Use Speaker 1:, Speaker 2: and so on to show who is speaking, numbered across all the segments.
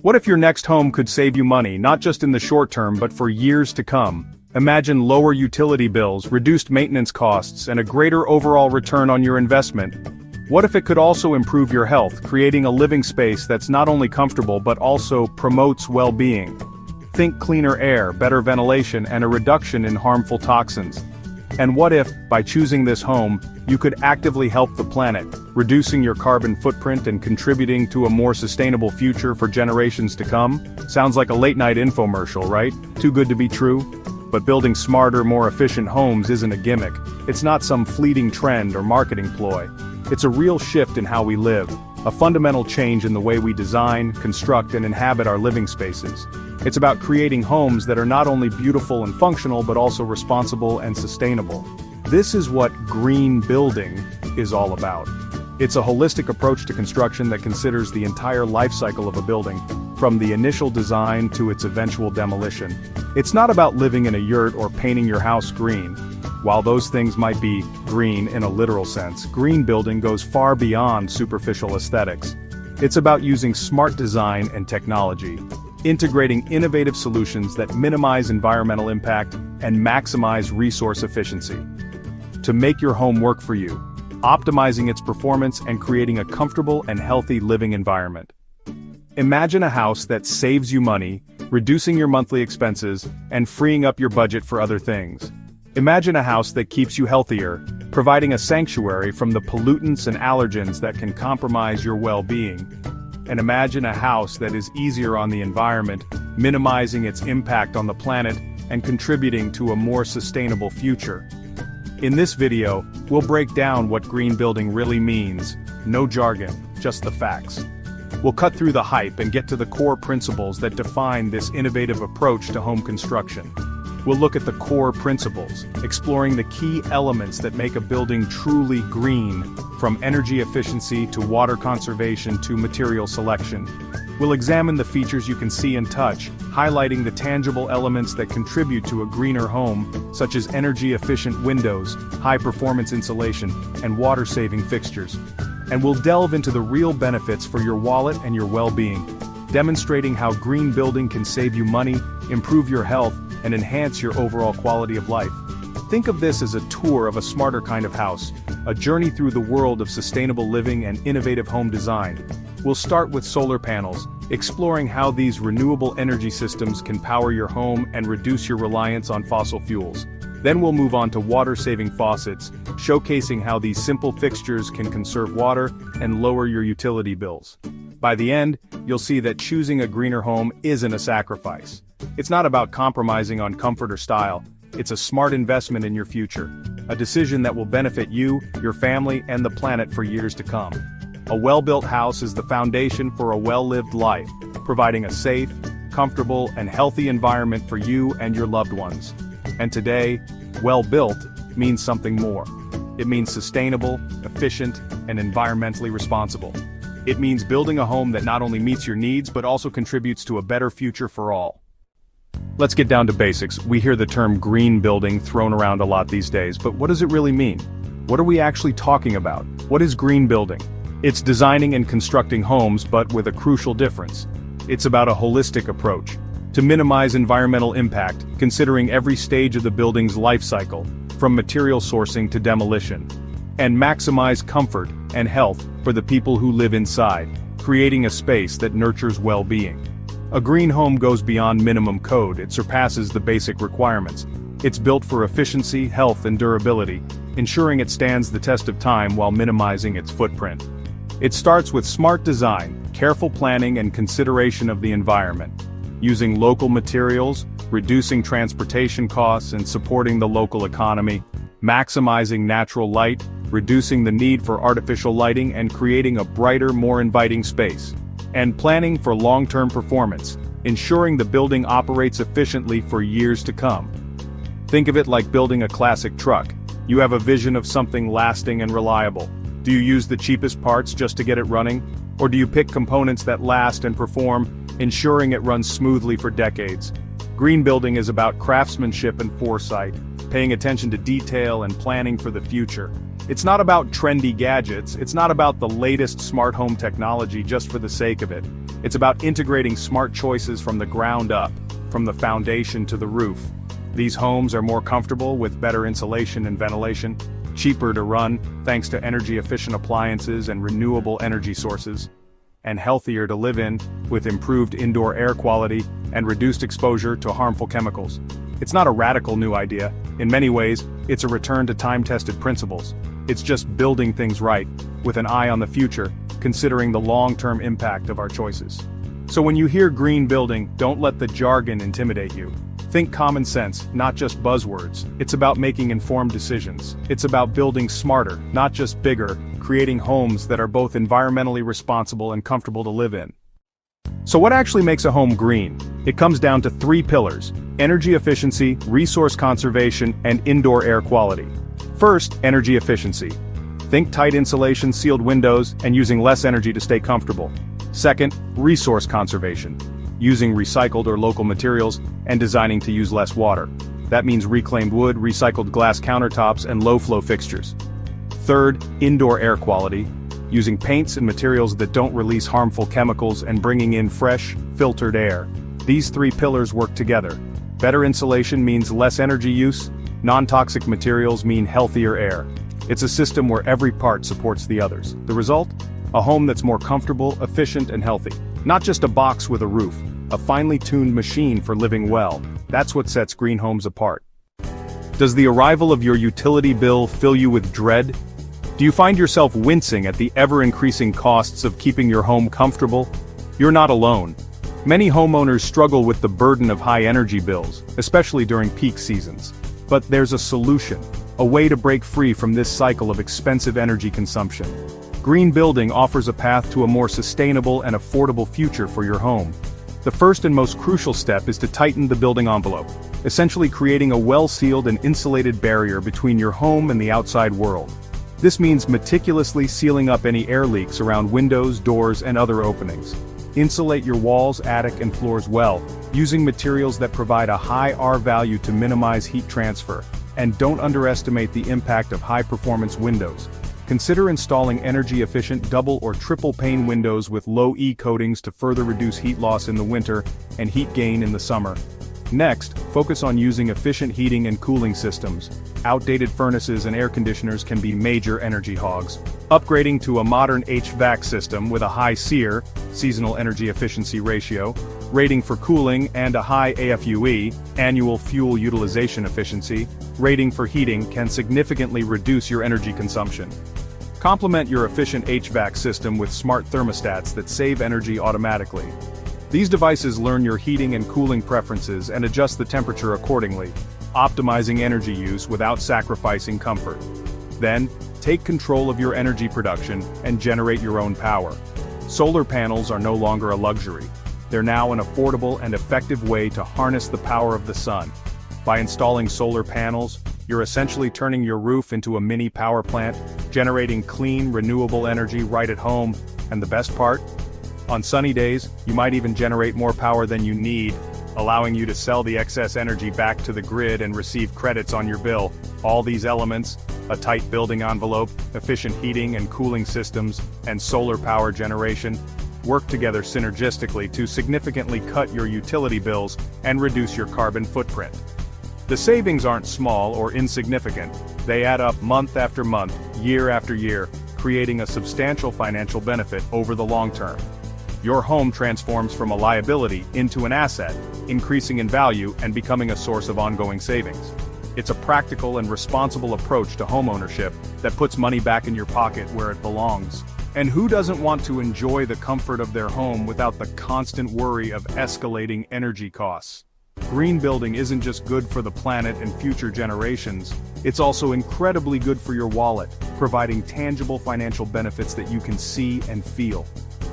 Speaker 1: What if your next home could save you money, not just in the short term but for years to come? Imagine lower utility bills, reduced maintenance costs, and a greater overall return on your investment. What if it could also improve your health, creating a living space that's not only comfortable but also promotes well-being? Think cleaner air, better ventilation, and a reduction in harmful toxins. And what if, by choosing this home, you could actively help the planet, reducing your carbon footprint and contributing to a more sustainable future for generations to come? Sounds like a late-night infomercial, right? Too good to be true? But building smarter, more efficient homes isn't a gimmick. It's not some fleeting trend or marketing ploy. It's a real shift in how we live, a fundamental change in the way we design, construct, and inhabit our living spaces. It's about creating homes that are not only beautiful and functional but also responsible and sustainable. This is what green building is all about. It's a holistic approach to construction that considers the entire life cycle of a building, from the initial design to its eventual demolition. It's not about living in a yurt or painting your house green. While those things might be green in a literal sense, green building goes far beyond superficial aesthetics. It's about using smart design and technology, integrating innovative solutions that minimize environmental impact and maximize resource efficiency. To make your home work for you, optimizing its performance and creating a comfortable and healthy living environment. Imagine a house that saves you money, reducing your monthly expenses, and freeing up your budget for other things. Imagine a house that keeps you healthier, providing a sanctuary from the pollutants and allergens that can compromise your well-being. And imagine a house that is easier on the environment, minimizing its impact on the planet and contributing to a more sustainable future. In this video, we'll break down what green building really means. No jargon, just the facts. We'll cut through the hype and get to the core principles that define this innovative approach to home construction. We'll look at the core principles, exploring the key elements that make a building truly green, from energy efficiency to water conservation to material selection. We'll examine the features you can see and touch, highlighting the tangible elements that contribute to a greener home, such as energy-efficient windows, high-performance insulation, and water-saving fixtures. And we'll delve into the real benefits for your wallet and your well-being, demonstrating how green building can save you money, improve your health, and enhance your overall quality of life. Think of this as a tour of a smarter kind of house, a journey through the world of sustainable living and innovative home design. We'll start with solar panels, exploring how these renewable energy systems can power your home and reduce your reliance on fossil fuels. Then we'll move on to water-saving faucets, showcasing how these simple fixtures can conserve water and lower your utility bills. By the end, you'll see that choosing a greener home isn't a sacrifice. It's not about compromising on comfort or style. It's a smart investment in your future, a decision that will benefit you, your family, and the planet for years to come. A well-built house is the foundation for a well-lived life, providing a safe, comfortable, and healthy environment for you and your loved ones. And today, well-built means something more. It means sustainable, efficient, and environmentally responsible. It means building a home that not only meets your needs but also contributes to a better future for all. Let's get down to basics. We hear the term green building thrown around a lot these days, but what does it really mean? What are we actually talking about? What is green building? It's designing and constructing homes, but with a crucial difference. It's about a holistic approach to minimize environmental impact, considering every stage of the building's life cycle, from material sourcing to demolition, and maximize comfort and health for the people who live inside, creating a space that nurtures well-being. A green home goes beyond minimum code. It surpasses the basic requirements. It's built for efficiency, health, and durability, ensuring it stands the test of time while minimizing its footprint. It starts with smart design, careful planning, and consideration of the environment, using local materials, reducing transportation costs, and supporting the local economy, maximizing natural light, reducing the need for artificial lighting, and creating a brighter, more inviting space. And planning for long-term performance, ensuring the building operates efficiently for years to come. Think of it like building a classic truck. You have a vision of something lasting and reliable. Do you use the cheapest parts just to get it running? Or do you pick components that last and perform, ensuring it runs smoothly for decades? Green building is about craftsmanship and foresight, paying attention to detail and planning for the future. It's not about trendy gadgets, it's not about the latest smart home technology just for the sake of it. It's about integrating smart choices from the ground up, from the foundation to the roof. These homes are more comfortable with better insulation and ventilation, cheaper to run thanks to energy-efficient appliances and renewable energy sources, and healthier to live in with improved indoor air quality and reduced exposure to harmful chemicals. It's not a radical new idea. In many ways, it's a return to time-tested principles. It's just building things right, with an eye on the future, considering the long-term impact of our choices. So when you hear green building, don't let the jargon intimidate you. Think common sense, not just buzzwords. It's about making informed decisions. It's about building smarter, not just bigger, creating homes that are both environmentally responsible and comfortable to live in. So what actually makes a home green? It comes down to 3 pillars: energy efficiency, resource conservation, and indoor air quality. First, energy efficiency. Think tight insulation, sealed windows, and using less energy to stay comfortable. Second, resource conservation. Using recycled or local materials, and designing to use less water. That means reclaimed wood, recycled glass countertops, and low-flow fixtures. Third, indoor air quality. Using paints and materials that don't release harmful chemicals and bringing in fresh, filtered air. These 3 pillars work together. Better insulation means less energy use, non-toxic materials mean healthier air. It's a system where every part supports the others. The result? A home that's more comfortable, efficient, and healthy. Not just a box with a roof, a finely tuned machine for living well. That's what sets green homes apart. Does the arrival of your utility bill fill you with dread? Do you find yourself wincing at the ever-increasing costs of keeping your home comfortable? You're not alone. Many homeowners struggle with the burden of high energy bills, especially during peak seasons. But there's a solution, a way to break free from this cycle of expensive energy consumption. Green building offers a path to a more sustainable and affordable future for your home. The first and most crucial step is to tighten the building envelope, essentially creating a well-sealed and insulated barrier between your home and the outside world. This means meticulously sealing up any air leaks around windows, doors, and other openings. Insulate your walls, attic, and floors well, using materials that provide a high R value to minimize heat transfer. And don't underestimate the impact of high-performance windows. Consider installing energy-efficient double or triple pane windows with low E coatings to further reduce heat loss in the winter and heat gain in the summer. Next, focus on using efficient heating and cooling systems. Outdated furnaces and air conditioners can be major energy hogs. Upgrading to a modern HVAC system with a high SEER, seasonal energy efficiency ratio, rating for cooling and a high AFUE, annual fuel utilization efficiency, rating for heating can significantly reduce your energy consumption. Complement your efficient HVAC system with smart thermostats that save energy automatically. These devices learn your heating and cooling preferences and adjust the temperature accordingly, optimizing energy use without sacrificing comfort. Then, take control of your energy production and generate your own power. Solar panels are no longer a luxury. They're now an affordable and effective way to harness the power of the sun. By installing solar panels, you're essentially turning your roof into a mini power plant, generating clean, renewable energy right at home. And the best part? On sunny days, you might even generate more power than you need, allowing you to sell the excess energy back to the grid and receive credits on your bill. All these elements, a tight building envelope, efficient heating and cooling systems, and solar power generation, work together synergistically to significantly cut your utility bills and reduce your carbon footprint. The savings aren't small or insignificant. They add up month after month, year after year, creating a substantial financial benefit over the long term. Your home transforms from a liability into an asset, increasing in value and becoming a source of ongoing savings. It's a practical and responsible approach to homeownership that puts money back in your pocket where it belongs. And who doesn't want to enjoy the comfort of their home without the constant worry of escalating energy costs? Green building isn't just good for the planet and future generations, it's also incredibly good for your wallet, providing tangible financial benefits that you can see and feel.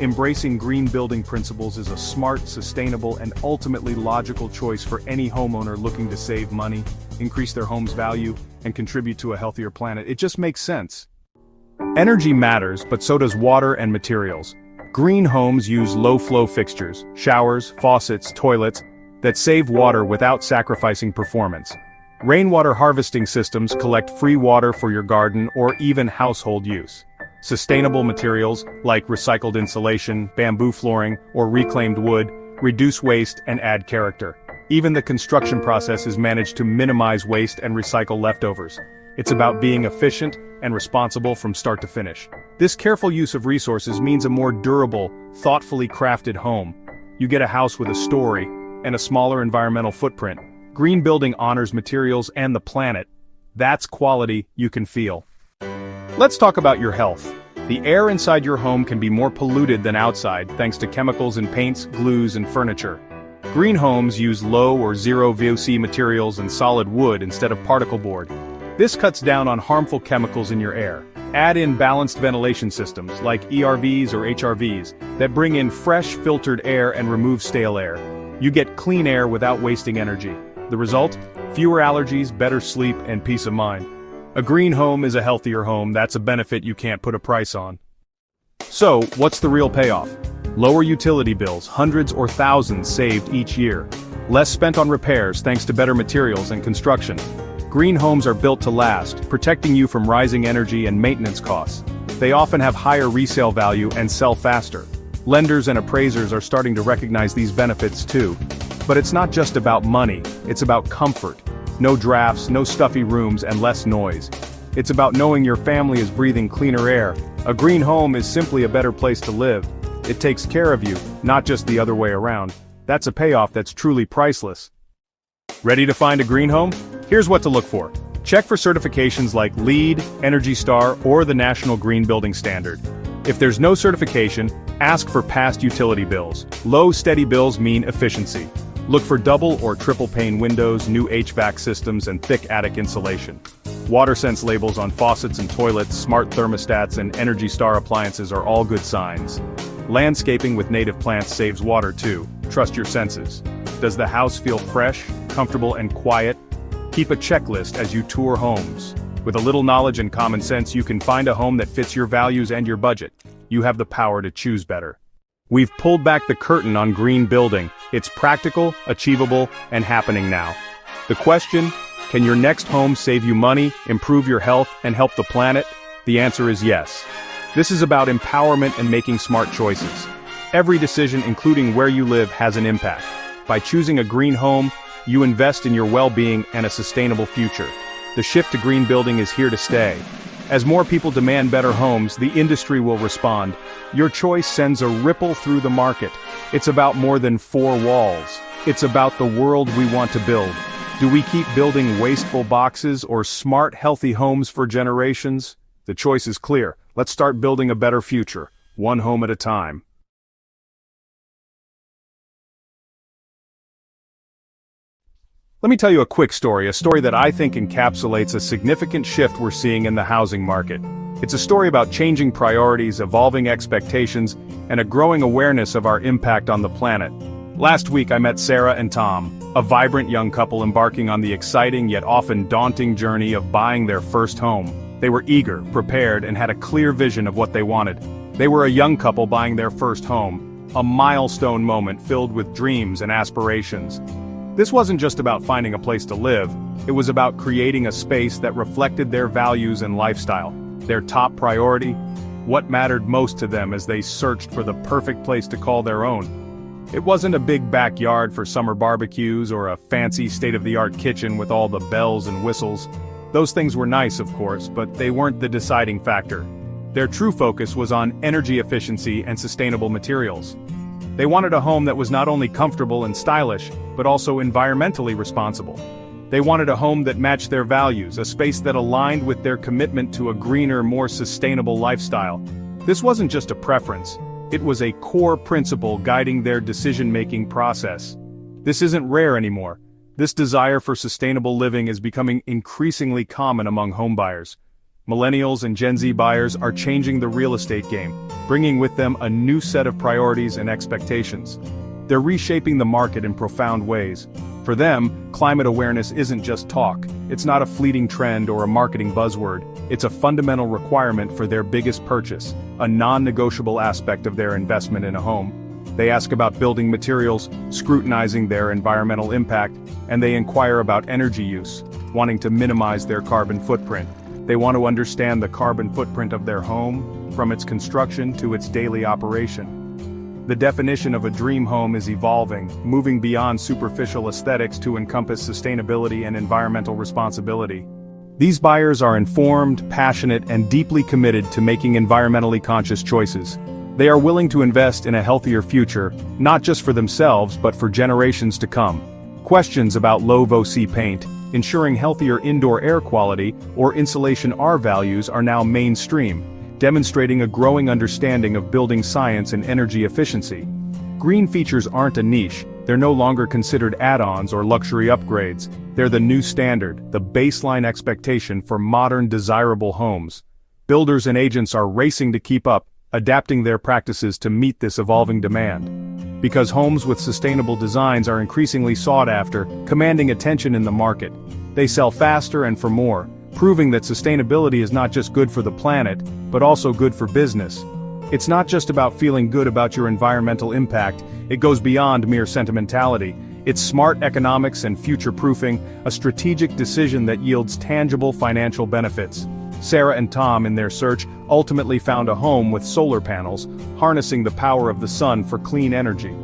Speaker 1: Embracing green building principles is a smart, sustainable, and ultimately logical choice for any homeowner looking to save money, increase their home's value, and contribute to a healthier planet. It just makes sense. Energy matters, but so does water and materials. Green homes use low-flow fixtures, showers, faucets, toilets, that save water without sacrificing performance. Rainwater harvesting systems collect free water for your garden or even household use. Sustainable materials, like recycled insulation, bamboo flooring, or reclaimed wood, reduce waste and add character. Even the construction process is managed to minimize waste and recycle leftovers. It's about being efficient and responsible from start to finish. This careful use of resources means a more durable, thoughtfully crafted home. You get a house with a story and a smaller environmental footprint. Green building honors materials and the planet. That's quality you can feel. Let's talk about your health. The air inside your home can be more polluted than outside thanks to chemicals in paints, glues, and furniture. Green homes use low or zero VOC materials and solid wood instead of particle board. This cuts down on harmful chemicals in your air. Add in balanced ventilation systems like ERVs or HRVs that bring in fresh, filtered air and remove stale air. You get clean air without wasting energy. The result? Fewer allergies, better sleep, and peace of mind. A green home is a healthier home. That's a benefit you can't put a price on. So, what's the real payoff? Lower utility bills, hundreds or thousands saved each year. Less spent on repairs thanks to better materials and construction. Green homes are built to last, protecting you from rising energy and maintenance costs. They often have higher resale value and sell faster. Lenders and appraisers are starting to recognize these benefits too. But it's not just about money, it's about comfort. No drafts, no stuffy rooms, and less noise. It's about knowing your family is breathing cleaner air. A green home is simply a better place to live. It takes care of you, not just the other way around. That's a payoff that's truly priceless. Ready to find a green home? Here's what to look for. Check for certifications like LEED, Energy Star, or the National Green Building Standard. If there's no certification, ask for past utility bills. Low, steady bills mean efficiency. Look for double or triple pane windows, new HVAC systems, and thick attic insulation. WaterSense labels on faucets and toilets, smart thermostats, and Energy Star appliances are all good signs. Landscaping with native plants saves water too. Trust your senses. Does the house feel fresh, comfortable, and quiet? Keep a checklist as you tour homes. With a little knowledge and common sense, you can find a home that fits your values and your budget. You have the power to choose better. We've pulled back the curtain on green building. It's practical, achievable, and happening now. The question, can your next home save you money, improve your health, and help the planet? The answer is yes. This is about empowerment and making smart choices. Every decision, including where you live, has an impact. By choosing a green home, you invest in your well-being and a sustainable future. The shift to green building is here to stay. As more people demand better homes, the industry will respond. Your choice sends a ripple through the market. It's about more than four walls. It's about the world we want to build. Do we keep building wasteful boxes or smart, healthy homes for generations? The choice is clear. Let's start building a better future, one home at a time. Let me tell you a quick story, a story that I think encapsulates a significant shift we're seeing in the housing market. It's a story about changing priorities, evolving expectations, and a growing awareness of our impact on the planet. Last week I met Sarah and Tom, a vibrant young couple embarking on the exciting yet often daunting journey of buying their first home. They were eager, prepared, and had a clear vision of what they wanted. They were a young couple buying their first home, a milestone moment filled with dreams and aspirations. This wasn't just about finding a place to live, it was about creating a space that reflected their values and lifestyle. Their top priority, what mattered most to them as they searched for the perfect place to call their own. It wasn't a big backyard for summer barbecues or a fancy state-of-the-art kitchen with all the bells and whistles. Those things were nice, of course, but they weren't the deciding factor. Their true focus was on energy efficiency and sustainable materials. They wanted a home that was not only comfortable and stylish, but also environmentally responsible. They wanted a home that matched their values, a space that aligned with their commitment to a greener, more sustainable lifestyle. This wasn't just a preference, it was a core principle guiding their decision-making process. This isn't rare anymore. This desire for sustainable living is becoming increasingly common among homebuyers. Millennials and Gen Z buyers are changing the real estate game, bringing with them a new set of priorities and expectations. They're reshaping the market in profound ways. For them, climate awareness isn't just talk. It's not a fleeting trend or a marketing buzzword. It's a fundamental requirement for their biggest purchase, a non-negotiable aspect of their investment in a home. They ask about building materials, scrutinizing their environmental impact, and they inquire about energy use, wanting to minimize their carbon footprint. They want to understand the carbon footprint of their home, from its construction to its daily operation. The definition of a dream home is evolving, moving beyond superficial aesthetics to encompass sustainability and environmental responsibility. These buyers are informed, passionate, and deeply committed to making environmentally conscious choices. They are willing to invest in a healthier future, not just for themselves but for generations to come. Questions about low VOC paint, ensuring healthier indoor air quality, or insulation R values are now mainstream, demonstrating a growing understanding of building science and energy efficiency. Green features aren't a niche, they're no longer considered add-ons or luxury upgrades. They're the new standard, the baseline expectation for modern desirable homes. Builders and agents are racing to keep up, adapting their practices to meet this evolving demand. Because homes with sustainable designs are increasingly sought after, commanding attention in the market. They sell faster and for more, proving that sustainability is not just good for the planet, but also good for business. It's not just about feeling good about your environmental impact, it goes beyond mere sentimentality. It's smart economics and future-proofing, a strategic decision that yields tangible financial benefits. Sarah and Tom, in their search, ultimately found a home with solar panels, harnessing the power of the sun for clean energy,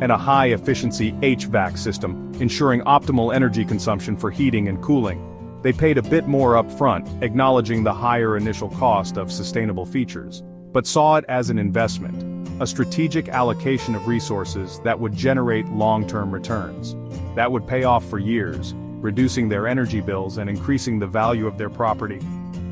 Speaker 1: and a high-efficiency HVAC system, ensuring optimal energy consumption for heating and cooling. They paid a bit more up front, acknowledging the higher initial cost of sustainable features, but saw it as an investment, a strategic allocation of resources that would generate long-term returns. That would pay off for years, reducing their energy bills and increasing the value of their property.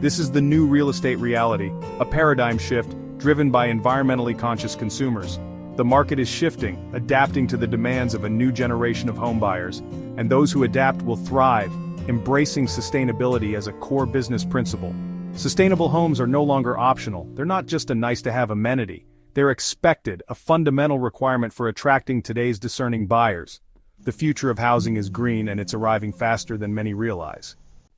Speaker 1: This is the new real estate reality, a paradigm shift driven by environmentally conscious consumers. The market is shifting, adapting to the demands of a new generation of homebuyers, and those who adapt will thrive, embracing sustainability as a core business principle. Sustainable homes are no longer optional, they're not just a nice-to-have amenity. They're expected, a fundamental requirement for attracting today's discerning buyers. The future of housing is green and it's arriving faster than many realize.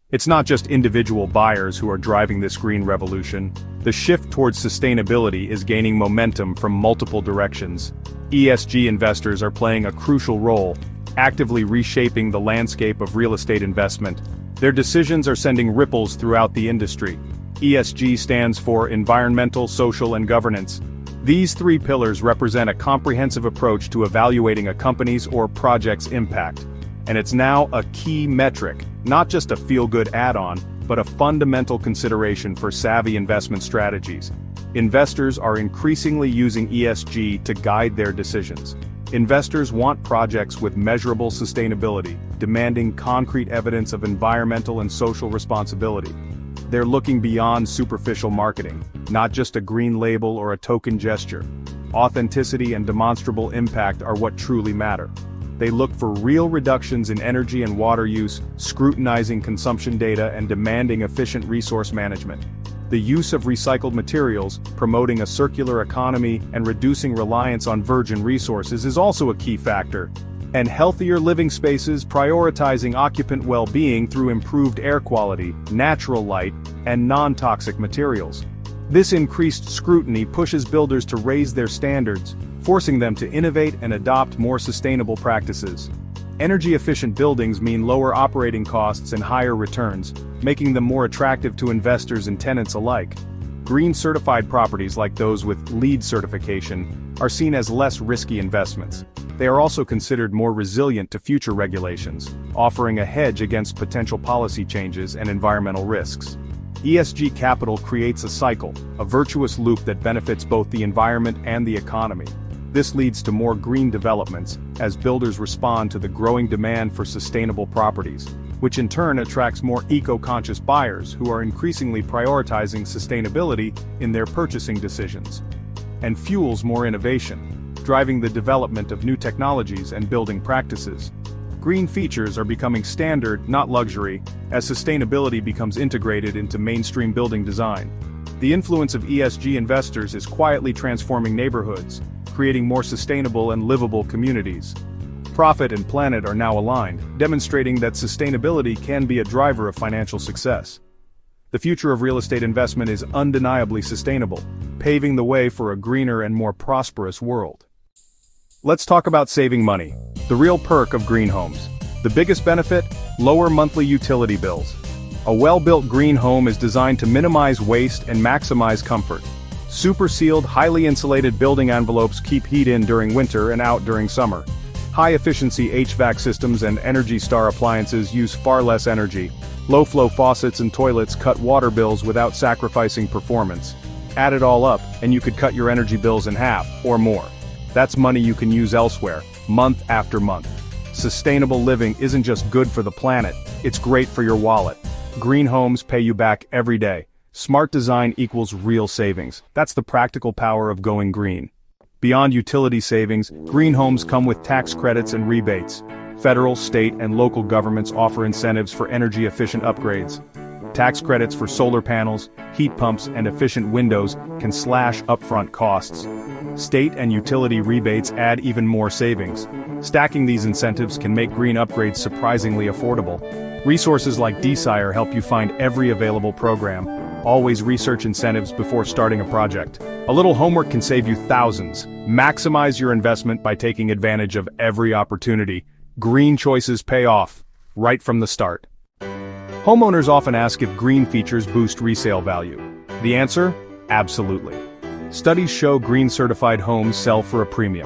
Speaker 1: It's not just individual buyers who are driving this green revolution. The shift towards sustainability is gaining momentum from multiple directions. ESG investors are playing a crucial role, actively reshaping the landscape of real estate investment. Their decisions are sending ripples throughout the industry. ESG stands for environmental, social, and governance. These three pillars represent a comprehensive approach to evaluating a company's or project's impact. And it's now a key metric, not just a feel-good add-on, but a fundamental consideration for savvy investment strategies. Investors are increasingly using ESG to guide their decisions. Investors want projects with measurable sustainability, demanding concrete evidence of environmental and social responsibility. They're looking beyond superficial marketing, not just a green label or a token gesture. Authenticity and demonstrable impact are what truly matter. They look for real reductions in energy and water use, scrutinizing consumption data and demanding efficient resource management. The use of recycled materials, promoting a circular economy and reducing reliance on virgin resources is also a key factor. And healthier living spaces, prioritizing occupant well-being through improved air quality, natural light, and non-toxic materials. This increased scrutiny pushes builders to raise their standards, forcing them to innovate and adopt more sustainable practices. Energy-efficient buildings mean lower operating costs and higher returns, making them more attractive to investors and tenants alike. Green-certified properties like those with LEED certification are seen as less risky investments. They are also considered more resilient to future regulations, offering a hedge against potential policy changes and environmental risks. ESG capital creates a cycle, a virtuous loop that benefits both the environment and the economy. This leads to more green developments, as builders respond to the growing demand for sustainable properties, which in turn attracts more eco-conscious buyers who are increasingly prioritizing sustainability in their purchasing decisions. And fuels more innovation, driving the development of new technologies and building practices. Green features are becoming standard, not luxury, as sustainability becomes integrated into mainstream building design. The influence of ESG investors is quietly transforming neighborhoods, creating more sustainable and livable communities. Profit and planet are now aligned, demonstrating that sustainability can be a driver of financial success. The future of real estate investment is undeniably sustainable, paving the way for a greener and more prosperous world. Let's talk about saving money, the real perk of green homes. The biggest benefit? Lower monthly utility bills. A well-built green home is designed to minimize waste and maximize comfort. Super sealed, highly insulated building envelopes keep heat in during winter and out during summer. High-efficiency HVAC systems and Energy Star appliances use far less energy. Low-flow faucets and toilets cut water bills without sacrificing performance. Add it all up, and you could cut your energy bills in half, or more. That's money you can use elsewhere, month after month. Sustainable living isn't just good for the planet, it's great for your wallet. Green homes pay you back every day. Smart design equals real savings. That's the practical power of going green. Beyond utility savings, green homes come with tax credits and rebates. Federal, state, and local governments offer incentives for energy-efficient upgrades. Tax credits for solar panels, heat pumps, and efficient windows can slash upfront costs. State and utility rebates add even more savings. Stacking these incentives can make green upgrades surprisingly affordable. Resources like Desire help you find every available program. Always research incentives before starting a project. A little homework can save you thousands. Maximize your investment by taking advantage of every opportunity. Green choices pay off, right from the start. Homeowners often ask if green features boost resale value. The answer? Absolutely. Studies show green-certified homes sell for a premium.